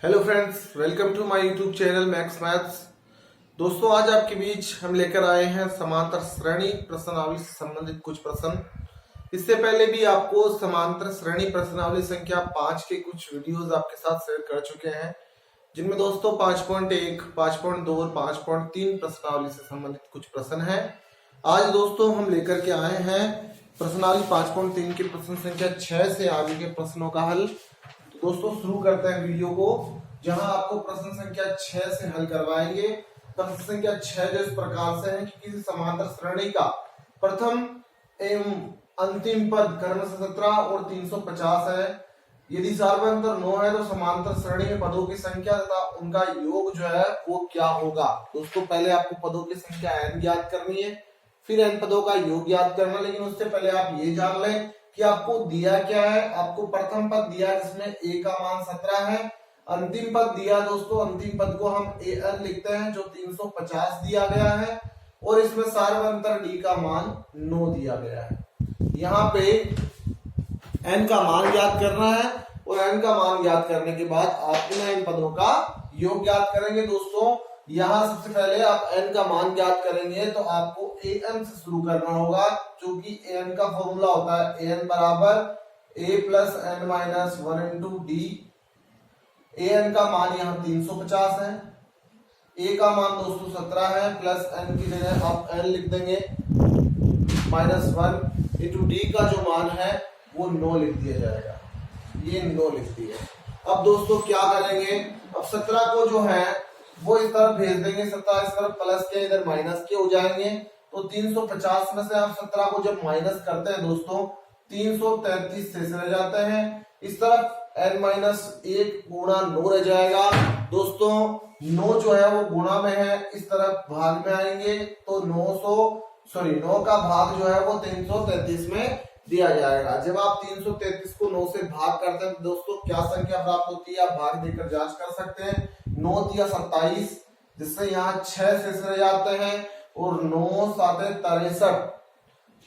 Hello friends, welcome to my YouTube channel Max Maths. दोस्तों, आज आपके बीच हम लेकर आए हैं समांतर श्रेणी प्रश्नावली से संबंधित कुछ प्रश्न। इससे पहले भी आपको समांतर श्रेणी प्रश्नावली संख्या 5 के कुछ वीडियोस आपके साथ शेयर कर चुके हैं, जिनमें दोस्तों 5.1, 5.2 और 5.3 प्रश्नावली से संबंधित कुछ प्रश्न हैं। आज दोस्तों हम लेकर के आए हैं प्रश्नावली 5.3 के प्रश्न संख्या 6 से आगे के प्रश्नों का हल। दोस्तों शुरू करते हैं वीडियो को, जहां आपको प्रश्न संख्या 6 से हल करवाएंगे। प्रश्न संख्या 6 जो इस प्रकार से है कि किसी समांतर श्रेणी का प्रथम एवं अंतिम पद क्रमशः 17 और 350 है। यदि सार्वंतर 9 है तो समांतर श्रेणी में पदों की संख्या तथा उनका योग जो है वो क्या होगा। दोस्तों पहले आपको पदों की संख्या n ज्ञात करनी है, फिर n पदों का योग ज्ञात करना। लेकिन उससे पहले आप ये जान लें कि आपको दिया क्या है। आपको प्रथम पद दिया जिसमें a का मान 17 है। अंतिम पद दिया दोस्तों, अंतिम पद को हम an लिखते हैं जो 350 दिया गया है, और इसमें सार्वंतर d का मान 9 दिया गया है। यहाँ पे n का मान ज्ञात करना है, और n का मान ज्ञात करने के बाद आप इन पदों का योग ज्ञात करेंगे। दोस्तों यहाँ सबसे पहले आप n का मान ज्ञात करेंगे तो आपको an से शुरू करना होगा, क्योंकि an का फॉर्मूला होता है an बराबर a plus n minus 1 into D. an का मान यहाँ 350 है, a का मान दोस्तों 17 है, प्लस n की जगह आप n लिख देंगे माइनस 1 इंटू डी का जो मान है वो 9 लिख दिया जाएगा। ये 9 लिख दिया। अब दोस्तों क्या करेंगे, अब 17 को जो है वो इस तरफ भेज देंगे, 17 इस तरफ प्लस के इधर माइनस के हो जाएंगे। तो 350 में से आप 17 को जब माइनस करते हैं दोस्तों 333 शेष रह जाते हैं। इस तरफ n माइनस 1 गुणा 9 रह जाएगा। दोस्तों 9 जो है वो गुणा में है, इस तरफ भाग में आएंगे तो 9 का भाग जो है वो 333 में दिया जाएगा। जब आप 333 को 9 से भाग करते हैं तो दोस्तों क्या संख्या प्राप्त होती है, आप भाग देकर जांच कर सकते हैं। 9 या 27, जिससे यहाँ 6 शेष रह जाते हैं, और 9 7 63,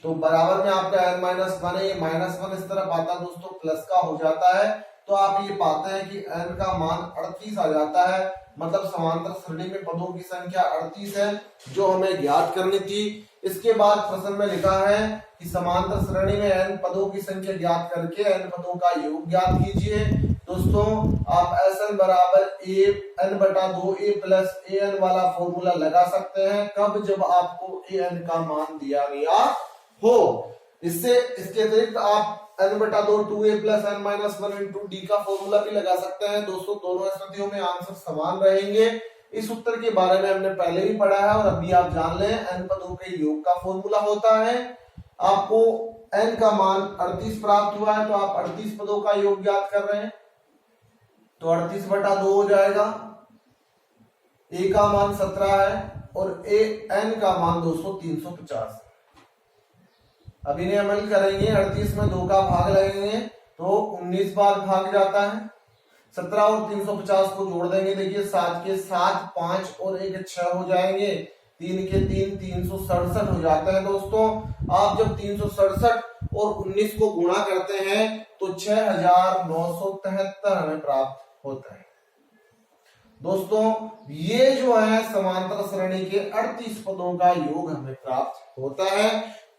तो बराबर में आपका n माइनस 1 है। ये माइनस 1 इस तरफ आता है दोस्तों, प्लस का हो जाता है। तो आप ये पाते हैं कि n का मान 38 आ जाता है। मतलब समांतर श्रेणी में पदों की संख्या 38 है, जो हमें ज्ञात करनी थी। इसके बाद प्रश्न में लिखा है कि समांतर श्रेणी में n पदों की संख्या ज्ञात करके n पदों का योग ज्ञात कीजिए। दोस्तों आप SN बराबर an बटा 2a प्लस an वाला फॉर्मूला लगा सकते हैं। कब, जब आपको an का मान दिया गया हो। इसके अतिरिक्त आप n बटा 2 2a plus n minus 1 into D का फॉर्मूला भी लगा सकते हैं। दोस्तों दोनों स्थितियों में आंसर समान रहेंगे। इस उत्तर के बारे में हमने पहले भी पढ़ा है, और अभी आप जान लें n पदों के योग का फॉर्मूला होता है। आपको n का मान 38 प्राप्त हुआ है, तो आप 38 पदों का योग ज्ञात कर रहे हैं, तो 38 बटा 2 हो जाएगा। a का मान 17 है और n का मान दोस्तों 350। अब इन्हें अमल करेंगे, 38 में 2 का भाग लगेंगे तो 19 बार भाग जाता है। 17 और 350 को जोड़ देंगे, देखिए 7 के 7 5 और 1 6 हो जाएंगे, 3 के 3 367 हो जाते हैं। दोस्तों आप जब 367 और 19 को गुणा करते हैं तो 6973 हमें प्राप्त होता है। दोस्तों ये जो है समांतर श्रेणी के 38 पदों का योग हमें प्राप्त होता है।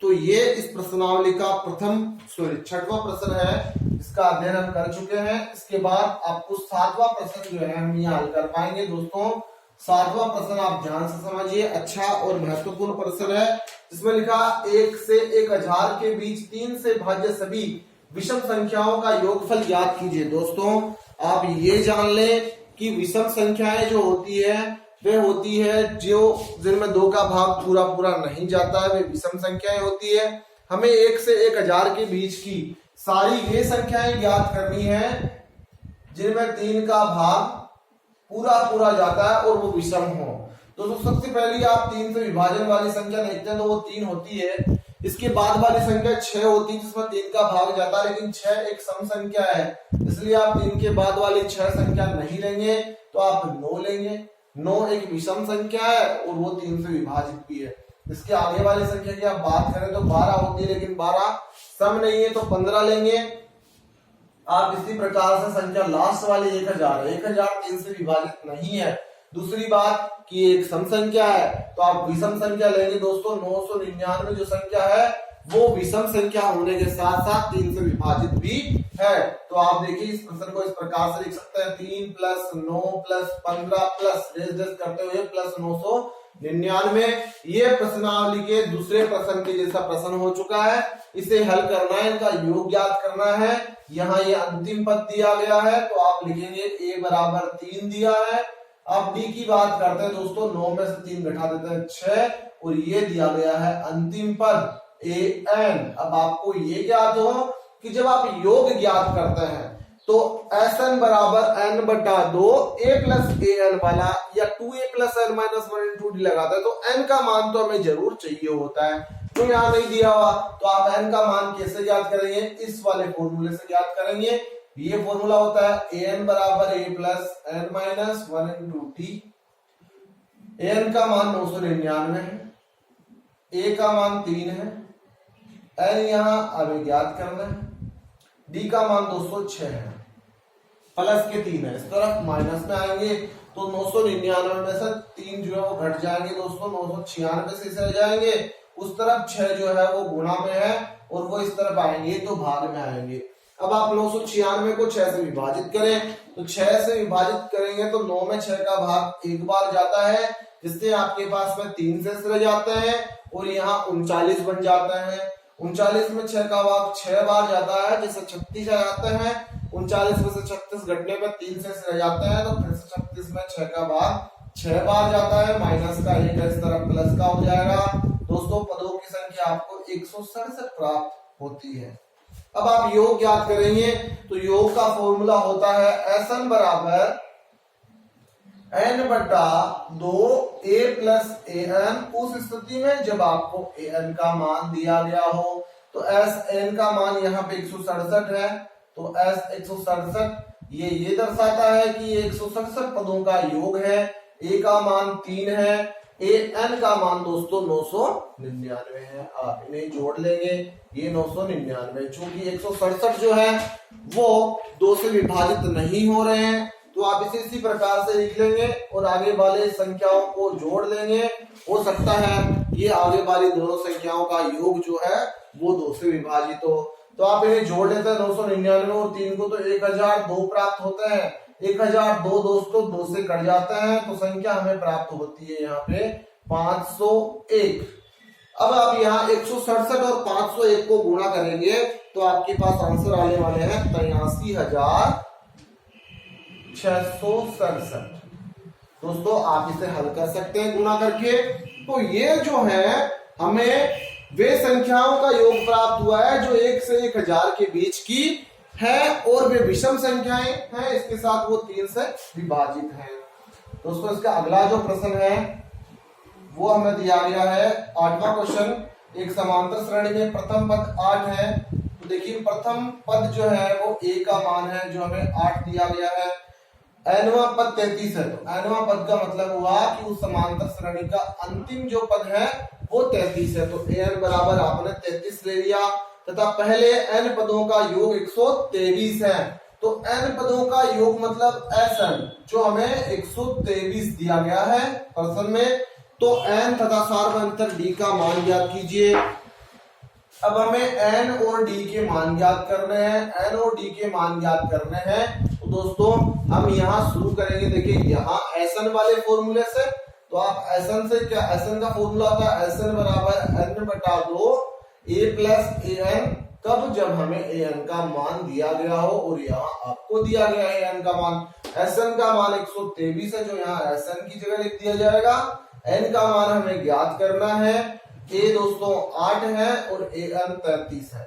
तो ये इस प्रश्नावली का छठवां प्रश्न है, इसका अध्ययन हम कर चुके हैं। इसके बाद आपको 7वां प्रश्न जो है हम यहाँ हल कर पाएंगे। दोस्तों 7वां प्रश्न आप ध्यान से समझिए, अच्छा और महत्वपूर्ण प्रश्न है, जिसमें लिखा 1 से 1000 के बीच 3 से भाज्य सभी विषम संख्याओं का योगफल ज्ञात कीजिए। दोस्तों आप ये जान लें कि विषम संख्याएं जो होती है वे होती है जो जिनमें 2 का भाग पूरा पूरा नहीं जाता है, वे विषम संख्याएं होती है। हमें 1 से 1000 के बीच की सारी वे संख्याएं ज्ञात करनी है जिनमें 3 का भाग पूरा पूरा जाता है और वो विषम हो। तो सबसे पहले आप 3 से विभाजन वाली संख्या देखते हैं तो वो 3 होती है। इसके बाद वाली संख्या 6 होती है, जिसमें 3 का भाग जाता है, लेकिन 6 एक सम संख्या है, इसलिए आप 3 के बाद वाली 6 संख्या नहीं लेंगे, तो आप 9 लेंगे। 9 एक विषम संख्या है और वो 3 से विभाजित भी है। इसके आगे वाली संख्या की आप बात करें तो 12 होती है, लेकिन 12 सम नहीं है, तो 15 लेंगे। आप इसी प्रकार से संख्या लास्ट वाली 1000 3 से विभाजित नहीं है। दूसरी बात कि एक सम संख्या है तो आप विषम संख्या लेंगे दोस्तों। 999 जो संख्या है वो विषम संख्या होने के साथ साथ 3 से विभाजित भी है। तो आप देखिए इस प्रश्न को इस प्रकार से लिख सकते हैं 3 प्लस 9 प्लस 15 प्लस रेस करते हुए प्लस 999। ये प्रश्नावली के दूसरे प्रश्न के जैसा प्रश्न हो चुका है। इसे हल करना है, इनका योग ज्ञात करना है। यहाँ ये अंतिम पद दिया गया है तो आप लिखेंगे a बराबर 3 दिया है। अब d की बात करते हैं दोस्तों, 9 में से 3 घटा देते हैं 6 और ये दिया गया है अंतिम पद an। अब आपको ये ज्ञात हो कि जब आप योग ज्ञात करते हैं तो Sn बराबर n बटा 2 a प्लस an वाला या 2a plus n minus 1 into D लगाता है तो n का मान तो हमें जरूर चाहिए होता है, तो यहाँ नहीं दिया हुआ तो आप n का मान कैसे ज्ञात करेंगे, इस वाले फॉर्मूले से ज्ञात करेंगे। ये फॉर्मूला होता है an बराबर a plus n minus 1 into T. an का मान 999 है, a का मान 3 है, n यहाँ हमें ज्ञात करना है, d का मान 206 है, प्लस के 3 है, इस तरफ माइनस में आएंगे तो 999 में से 3 जो है वो घट जाएंगे दोस्तों, 996 से रह जाएंगे। उस तरफ 6 जो है वो गुणा में है और वो इस तरफ आएंगे तो भाग में आएंगे। अब आप 996 को 6 से विभाजित करें तो 6 से विभाजित करेंगे तो 9 में 6 का भाग एक बार जाता है, जिससे आपके पास में 3 शेष रह जाते हैं और यहाँ 39 बन जाते हैं। 39 में 6 का भाग 6 बार जाता है, जैसे 36 आ जाते हैं। 39 में से 36 घटने पर 3 शेष रह जाते हैं तो फिर से 36 में 6 का भाग 6 बार जाता है, माइनस का 1 इस तरफ प्लस का हो जाएगा। दोस्तों पदों की संख्या आपको 167 प्राप्त होती है। अब आप योग ज्ञात करेंगे तो योग का फॉर्मूला होता है Sn बराबर n बटा 2 a प्लस an। उस स्थिति में जब आपको an का मान दिया गया हो तो Sn का मान यहाँ पे 167 है तो S 167 ये दर्शाता है कि ये 167 पदों का योग है। a का मान 3 है, an का मान दोस्तों 999 है। आप इन्हें जोड़ लेंगे, ये 999 चूंकि 167 जो है वो 2 से विभाजित नहीं हो रहे हैं तो आप इसे इसी प्रकार से लिख लेंगे और आगे वाले संख्याओं को जोड़ लेंगे। हो सकता है ये आगे वाली दोनों संख्याओं का योग जो है वो 2 से विभाजित हो, तो आप इन्हें जोड़ लेते हैं 999 और 3 को तो 1002 प्राप्त होते हैं। 1002 दोस्तों 2 से कट जाते हैं तो संख्या हमें प्राप्त होती है यहाँ पे 501। अब आप यहाँ 167 और 501 को गुणा करेंगे तो आपके पास आंसर आने वाले हैं 83,667। दोस्तों आप इसे हल कर सकते हैं गुणा करके। तो ये जो है हमें वे संख्याओं का योग प्राप्त हुआ है जो 1 से 1000 के बीच की है और वे विषम संख्याएं हैं, इसके साथ वो 3 से विभाजित हैं। दोस्तों इसका अगला जो प्रश्न है वो हमें दिया गया है 8वां क्वेश्चन। एक समांतर श्रेणी में प्रथम पद 8 है तो देखिए प्रथम पद जो है वो a का मान है जो हमें 8 दिया गया है। nवां पद 33 है तो nवां पद का मतलब हुआ कि उस समांतर श्रेणी का अंतिम जो पद है वो 33 है तो an बराबर आपने 33 ले लिया तथा पहले n पदों का योग 123 है तो n पदों का योग मतलब Sn जो हमें 123 दिया गया है प्रश्न में। तो n तथा सार्वभौमिक d का मान ज्ञात कीजिए। अब हमें n और d के मान ज्ञात करने हैं, n और d के मान ज्ञात करने हैं तो दोस्तों हम यहाँ शुरू करेंगे। देखिए यहाँ Sn वाले फॉर्मूले से, तो आप Sn से क्या, Sn का फॉर्मूला होता है Sn बराबर n बटा 2 a प्लस an, कब जब हमें an का मान दिया गया हो और यहाँ आपको दिया गया है an का मान। Sn का मान 123 है जो यहाँ Sn की जगह लिख दिया जाएगा। n का मान हमें ज्ञात करना है, a दोस्तों 8 है और an 33 है।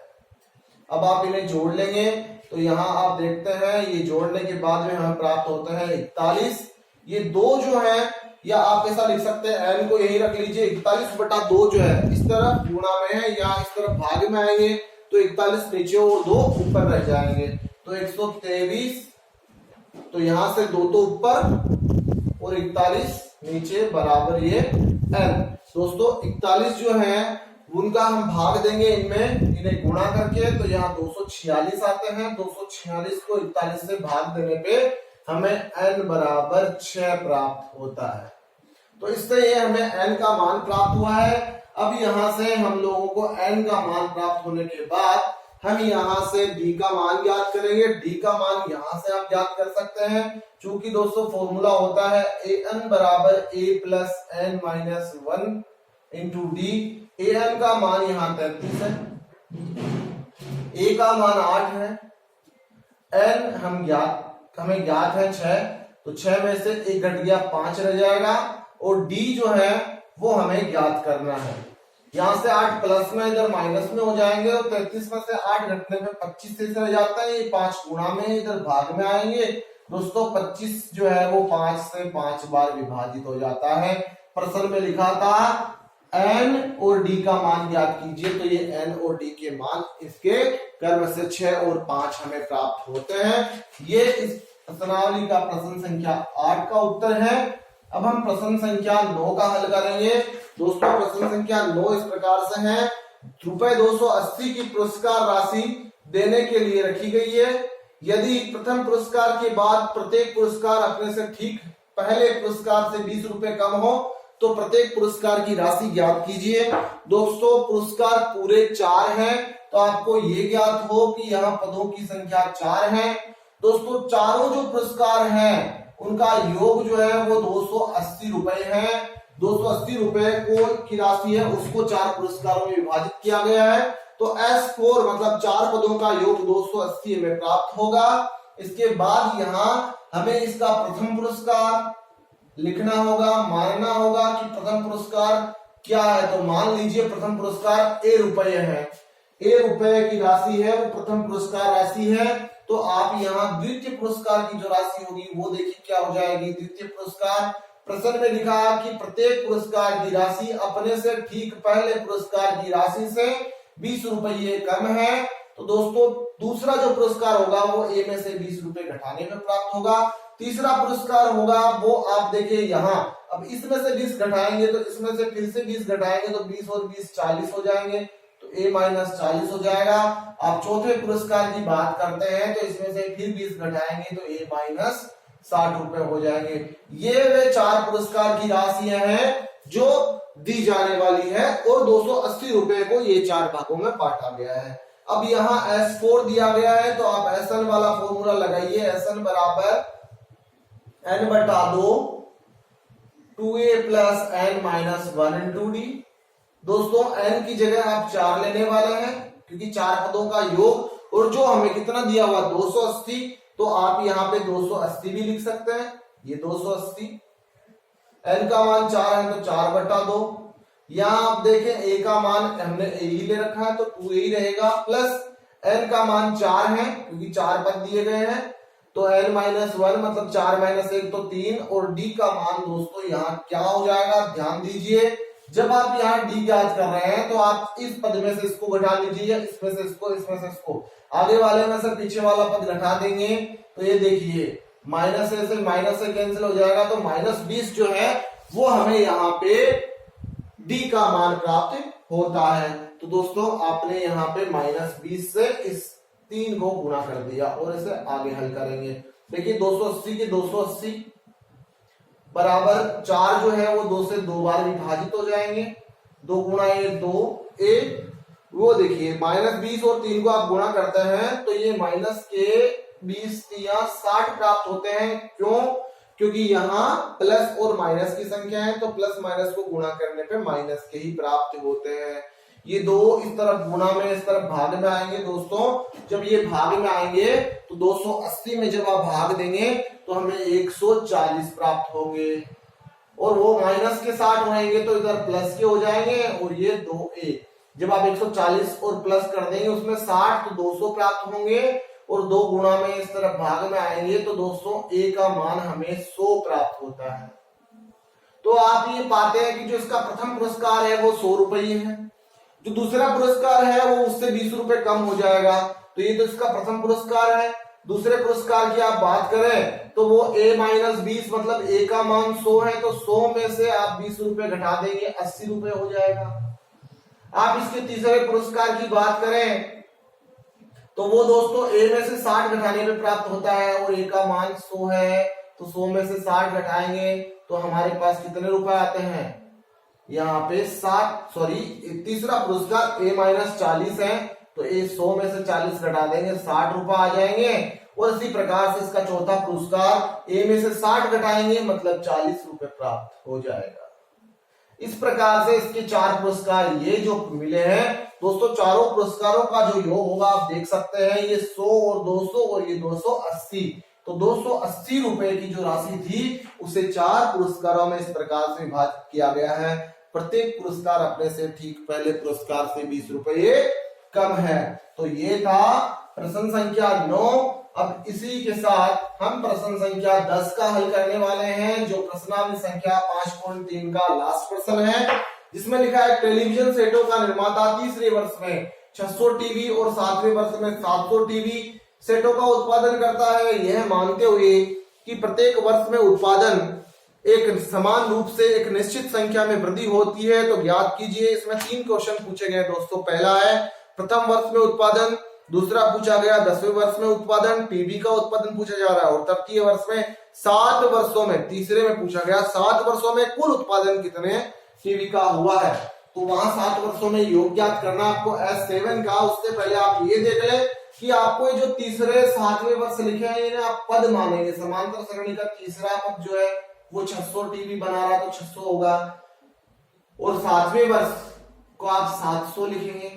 अब आप इन्हें जोड़ लेंगे तो यहाँ आप देखते हैं ये जोड़ने के बाद में हमें प्राप्त होता है 41। ये 2 जो है या आप ऐसा लिख सकते हैं n को यही रख लीजिए 41 बटा 2 जो है इस तरफ गुणा में है या इस तरफ भाग में आएंगे तो 41 नीचे और 2 ऊपर रह जाएंगे तो 123। तो यहाँ से 2 तो ऊपर और 41 नीचे बराबर ये n। दोस्तों 41 जो है उनका हम भाग देंगे इनमें, इन्हें गुणा करके, तो यहाँ 246 आते हैं। 246 को 41 से भाग देने पे हमें n बराबर 6 प्राप्त होता है। तो इससे ये हमें n का मान प्राप्त हुआ है। अब यहाँ से हम लोगों को n का मान प्राप्त होने के बाद हम यहाँ से d का मान ज्ञात करेंगे। d का मान यहाँ से आप ज्ञात कर सकते हैं, चूंकि दोस्तों फॉर्मूला होता है an बराबर a plus n minus 1 into D. an का मान यहाँ 33 है, a का मान 8 है, n हमें ज्ञात है 6, तो 6 में से 1 घट गया 5 रह जाएगा, और d जो है वो हमें ज्ञात करना है। यहाँ से 8 प्लस में इधर माइनस में हो जाएंगे, और 33 में से 8 घटने में 25 से रह जाता है। ये 5 गुणा में इधर भाग में आएंगे दोस्तों। 25 जो है वो 5 से 5 बार विभाजित हो जाता है। प्रश्न में लिखा था n और d का मान ज्ञात कीजिए, तो ये n और d के मान इसके कर्म से 6 और 5 हमें प्राप्त होते हैं। ये इस प्रश्नावली का प्रश्न संख्या 8 का उत्तर है। अब हम प्रश्न संख्या 9 का हल करेंगे। दोस्तों प्रश्न संख्या 9 इस प्रकार से है। रुपए 280 की पुरस्कार राशि देने के लिए रखी गई है। यदि प्रथम पुरस्कार के बाद प्रत्येक पुरस्कार अपने से ठीक पहले पुरस्कार से 20 रुपए कम हो तो प्रत्येक पुरस्कार की राशि ज्ञात कीजिए। दोस्तों पुरस्कार पूरे 4 हैं, तो आपको ये ज्ञात हो कि यहाँ पदों की संख्या 4 है। दोस्तों चारों जो पुरस्कार हैं उनका योग जो है वो 280 रुपए है। 280 रुपए को की राशि है उसको 4 पुरस्कारों में विभाजित किया गया है, तो S4 मतलब 4 पदों का योग 280 में प्राप्त होगा। इसके बाद यहाँ हमें इसका प्रथम पुरस्कार लिखना होगा, मानना होगा कि प्रथम पुरस्कार क्या है। तो मान लीजिए प्रथम पुरस्कार A रुपए है, A रुपए की राशि है वो प्रथम पुरस्कार राशि है। तो आप यहाँ द्वितीय पुरस्कार की जो राशि होगी वो देखिए क्या हो जाएगी। द्वितीय पुरस्कार प्रश्न में लिखा कि प्रत्येक पुरस्कार की राशि अपने से ठीक पहले पुरस्कार की राशि से 20 रुपये कम है। तो दोस्तों दूसरा जो पुरस्कार होगा वो ए में से 20 रुपए घटाने में प्राप्त होगा। तीसरा पुरस्कार होगा वो आप देखिए यहाँ, अब इसमें से 20 घटाएंगे तो इसमें से फिर से 20 घटाएंगे तो 20 और 20 40 हो जाएंगे, तो a माइनस 40 हो जाएगा। आप चौथे पुरस्कार की बात करते हैं तो इसमें से फिर 20 घटाएंगे तो a माइनस 60 रुपए हो जाएंगे। ये वे 4 पुरस्कार की राशियां हैं जो दी जाने वाली है, और 280 रुपए को ये 4 भागों में बांटा गया है। अब यहाँ S4 दिया गया है, तो आप SN वाला फॉर्मूला लगाइए। SN बराबर n बटा 2 2a plus n minus 1 into D. दोस्तों n की जगह आप 4 लेने वाले हैं क्योंकि 4 पदों का योग, और जो हमें कितना दिया हुआ 280, तो आप यहाँ पे 280 भी लिख सकते हैं। ये 280 n का मान 4 है तो 4 बटा 2। यहाँ आप देखें a का मान हमने a ही ले रखा है तो 2a ही रहेगा, प्लस n का मान 4 है क्योंकि 4 पद दिए गए हैं, तो n माइनस 1 मतलब 4 माइनस 1 तो 3, और d का मान दोस्तों यहाँ क्या हो जाएगा, ध्यान दीजिए। जब आप यहाँ d ज्ञात कर रहे हैं तो आप इस पद में से इसको घटा लीजिए, इसमें से इसको, इसमें से इसको, आगे वाले में से पीछे वाला पद घटा देंगे तो ये देखिए माइनस से माइनस से कैंसिल हो जाएगा, तो माइनस 20 जो है वो हमें यहाँ पे d का मान प्राप्त होता है। तो दोस्तों आपने यहाँ पे माइनस 20 से इस 3 को गुणा कर दिया और इसे आगे हल करेंगे। देखिए 280 के 280 बराबर 4 जो है वो 2 से 2 बार विभाजित हो जाएंगे, 2 गुणा 2a, वो देखिए माइनस 20 और 3 को आप गुणा करते हैं तो ये माइनस के 20 या 60 प्राप्त होते हैं। क्यों? क्योंकि यहाँ प्लस और माइनस की संख्या है, तो प्लस माइनस को गुणा करने पे माइनस के ही प्राप्त होते हैं। ये 2 इस तरफ गुणा में, इस तरफ भाग में आएंगे। दोस्तों जब ये भाग में आएंगे तो 280 में जब आप भाग देंगे तो हमें 140 प्राप्त होंगे, और वो माइनस के 60 रहेंगे तो इधर प्लस के हो जाएंगे, और ये 2a। जब आप 140 और प्लस कर देंगे उसमें 60 तो 200 प्राप्त होंगे, और 2 गुणा में इस तरफ भाग में आएंगे तो दोस्तों a का मान हमें 100 प्राप्त होता है। तो आप ये पाते हैं कि जो इसका प्रथम पुरस्कार है वो 100 रुपये है, जो दूसरा पुरस्कार है वो उससे 20 रुपए कम हो जाएगा, तो ये तो इसका प्रथम पुरस्कार है। दूसरे पुरस्कार की आप बात करें तो वो a माइनस 20 मतलब a का मान 100 है, तो 100 में से आप 20 रुपए घटा देंगे 80 रुपए हो जाएगा। आप इसके तीसरे पुरस्कार की बात करें तो वो दोस्तों ए में से 60 घटाने पे प्राप्त होता है और ए का मान 100 है, तो 100 में से 60 घटाएंगे तो हमारे पास कितने रुपए आते हैं, यहाँ पे 60 सॉरी तीसरा पुरस्कार ए माइनस 40 है, तो ए 100 में से 40 घटा देंगे 60 रुपए आ जाएंगे। और इसी प्रकार से इसका चौथा पुरस्कार ए में से 60 घटाएंगे मतलब 40 रुपए प्राप्त हो जाएगा। इस प्रकार से इसके 4 पुरस्कार ये जो मिले हैं दोस्तों, चारों पुरस्कारों का जो योग होगा आप देख सकते हैं, ये 100 और 200 और ये 280, तो 280 रुपए की जो राशि थी उसे 4 पुरस्कारों में इस प्रकार से विभाजित किया गया है। प्रत्येक पुरस्कार अपने से ठीक पहले पुरस्कार से 20 रुपए कम है। तो ये था प्रश्न संख्या 9। अब इसी के साथ हम प्रश्न संख्या 10 का हल करने वाले हैं, जो प्रश्नावली संख्या 5.3 का लास्ट प्रश्न है, जिसमें लिखा है टेलीविजन सेटों का निर्माता तीसरे वर्ष में 600 टीवी और 7वें वर्ष में 700 टीवी सेटों का उत्पादन करता है, यह मानते हुए कि प्रत्येक वर्ष में उत्पादन एक समान रूप से एक निश्चित संख्या में वृद्धि होती है, तो ज्ञात कीजिए। इसमें 3 क्वेश्चन पूछे गए दोस्तों। पहला है प्रथम वर्ष में उत्पादन, दूसरा पूछा गया 10वें वर्ष में उत्पादन, टीवी का उत्पादन पूछा जा रहा है, और तृतीय वर्ष में 7 वर्षों में, तीसरे में पूछा गया 7 वर्षों में कुल उत्पादन कितने टीवी का हुआ है। तो वहां 7 वर्षों में योग ज्ञात करना आपको S7 का। उससे पहले आप ये देख ले कि आपको जो तीसरे 7वें वर्ष लिखे हैं इन्हें आप पद मानेंगे। समांतर श्रेणी का तीसरा पद जो है वो 600 टीवी बना रहा है तो 600 होगा, और 7वें वर्ष को आप 700 लिखेंगे।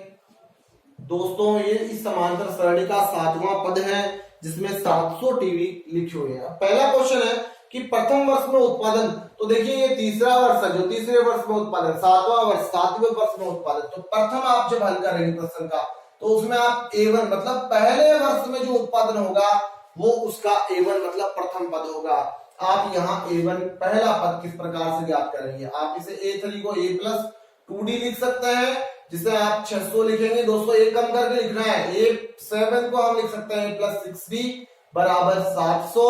दोस्तों ये इस समांतर श्रेणी का 7वां पद है जिसमें 700 टीवी लिखे हुए हैं। पहला क्वेश्चन है कि प्रथम वर्ष में उत्पादन, तो देखिए ये तीसरा वर्ष है, जो तीसरे वर्ष में उत्पादन, 7वां वर्ष 7वें वर्ष में उत्पादन, तो प्रथम आप जब हल करेंगे प्रश्न का तो उसमें आप A1 मतलब पहले वर्ष में जो उत्पादन होगा वो उसका A1 मतलब प्रथम पद होगा। आप यहाँ A1 पहला पद किस प्रकार से ज्ञात करेंगे, आप इसे A3 को A+2D लिख सकते हैं, जिसे आप 600 लिखेंगे। दोस्तों एक कम करके लिखना है, A7 को हम लिख सकते हैं A+6D बराबर 700।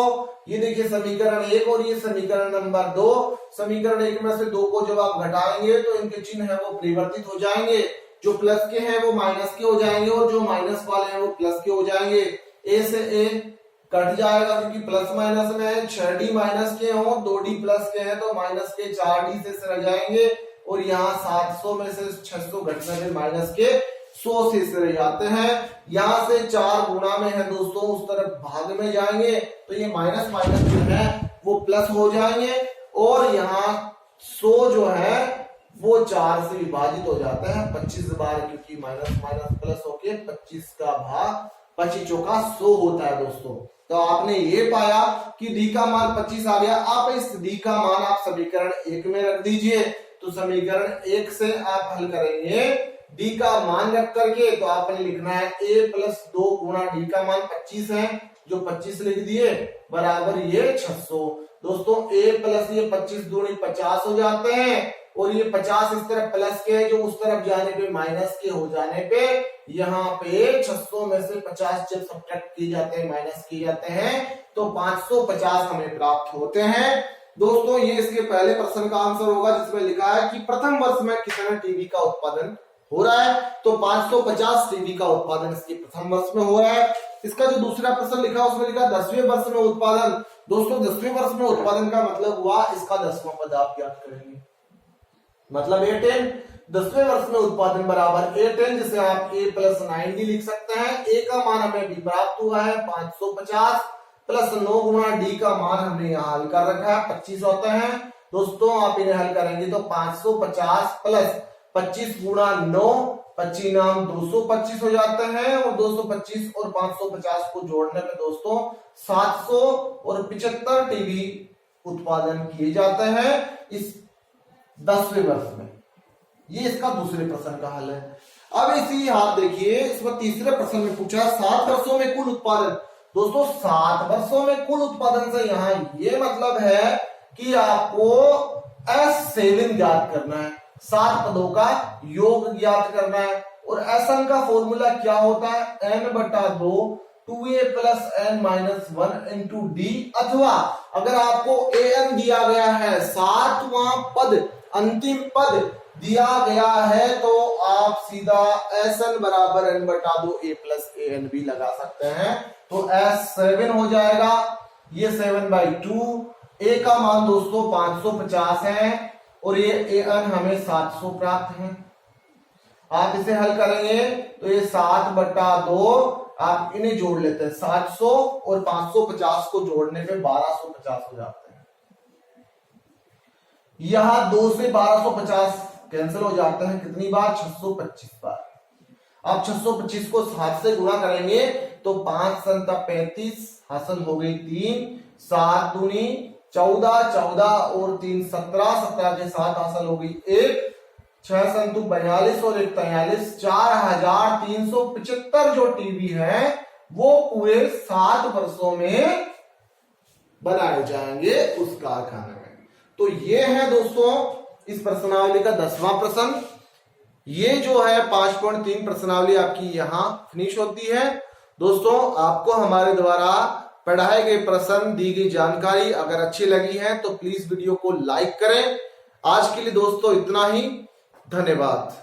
ये देखिए समीकरण 1 और ये समीकरण नंबर 2। समीकरण 1 में से 2 को जब आप घटाएंगे तो इनके चिन्ह है वो परिवर्तित हो जाएंगे, जो प्लस के हैं वो माइनस के हो जाएंगे और जो माइनस वाले हैं वो प्लस के हो जाएंगे। ए से ए कट जाएगा क्योंकि प्लस माइनस में है, 6D माइनस के हो 2D प्लस के हैं तो माइनस के 4D से रह जाएंगे, और यहाँ 700 में से 600 घटने में माइनस के 100 से रह जाते हैं। यहाँ से 4 गुना में है दोस्तों, उस तरफ भाग में जाएंगे तो ये माइनस माइनस जो है वो प्लस हो जाएंगे, और यहाँ 100 जो है वो 4 से विभाजित हो जाता है 25 बार, क्योंकि माइनस माइनस प्लस होके 25 का भाग 25 चौका 100 होता है दोस्तों। तो आपने ये पाया कि डी का मान 25 आ गया। आप इस डी का मान आप समीकरण 1 में रख दीजिए, तो समीकरण 1 से आप हल करेंगे डी का मान रख करके, तो आपने लिखना है A+2 गुणा डी का मान 25 है, जो 25 लिख दिए बराबर ये 600। दोस्तों A प्लस ये 25 दूनी 50 हो जाते हैं, और ये 50 इस तरफ प्लस के, जो उस तरफ जाने पे माइनस के हो जाने पे यहाँ पे 600 में से 50 जब सब्ट्रैक्ट किए जाते हैं, माइनस किए जाते हैं, तो 550 हमें प्राप्त होते हैं। दोस्तों ये इसके पहले प्रश्न का आंसर होगा, जिसमें लिखा है कि प्रथम वर्ष में कितने टीवी का उत्पादन हो रहा है, तो 550 टीवी का उत्पादन इसके प्रथम वर्ष में हो रहा है। इसका जो दूसरा प्रश्न लिखा उसमें लिखा 10वें वर्ष में उत्पादन। दोस्तों 10वें वर्ष में उत्पादन का मतलब हुआ इसका 10वां पद आप ज्ञात करेंगे, मतलब A10 10वें वर्ष में उत्पादन बराबर A10, जिसे आप A+9D लिख सकते हैं। A का मान हमें भी प्राप्त हुआ है 550 प्लस 9 गुना डी का मान हमने यहाँ हल कर रखा है 25 होते हैं। दोस्तों आप इन्हें हल करेंगे तो 550 प्लस 25 गुणा 9 25 नाम 225 हो जाते हैं, और 225 और 550 को जोड़ने पे दोस्तों 700 और 75 टीवी उत्पादन किए जाते हैं इस 10वें वर्ष में। ये इसका दूसरे प्रश्न का हल है। अब इसी आप देखिए इसमें तीसरे प्रश्न में पूछा 7 वर्षों में कुल उत्पादन। दोस्तों 7 वर्षों में कुल उत्पादन से यहाँ ये मतलब है कि आपको S7 ज्ञात करना है, 7 पदों का योग ज्ञात करना है। और SN का फॉर्मूला क्या होता है, n/2 2a + n-1 × d, अथवा अगर आपको an दिया गया है 7वां पद अंतिम पद दिया गया है तो आप सीधा Sn बराबर n बटा 2 a प्लस an भी लगा सकते हैं। तो S 7 हो जाएगा, ये 7/2। a का मान दोस्तों 550 है और ये an हमें 700 प्राप्त है। आप इसे हल करेंगे तो ये 7/2, आप इन्हें जोड़ लेते हैं, 700 और 550 को जोड़ने पे 1250 हो जाते हैं। यहां 2 से 1250 कैंसिल हो जाते हैं, कितनी बार? 625 बार। आप 625 को 7 से गुणा करेंगे तो 5 संता 35, हासिल हो गई 3, 7 दूनी 14, 14 और 3 17, 17 के साथ हासिल हो गई 1, 6 संतु 42 और 1 43, 4375 जो टीवी है वो पूरे 7 वर्षों में बनाए जाएंगे उस कारखाने में। तो ये है दोस्तों इस प्रश्नावली का 10वां प्रश्न। ये जो है 5.3 प्रश्नावली आपकी यहां फिनिश होती है। दोस्तों आपको हमारे द्वारा पढ़ाए गए प्रश्न, दी गई जानकारी अगर अच्छी लगी है तो प्लीज वीडियो को लाइक करें। आज के लिए दोस्तों इतना ही, धन्यवाद।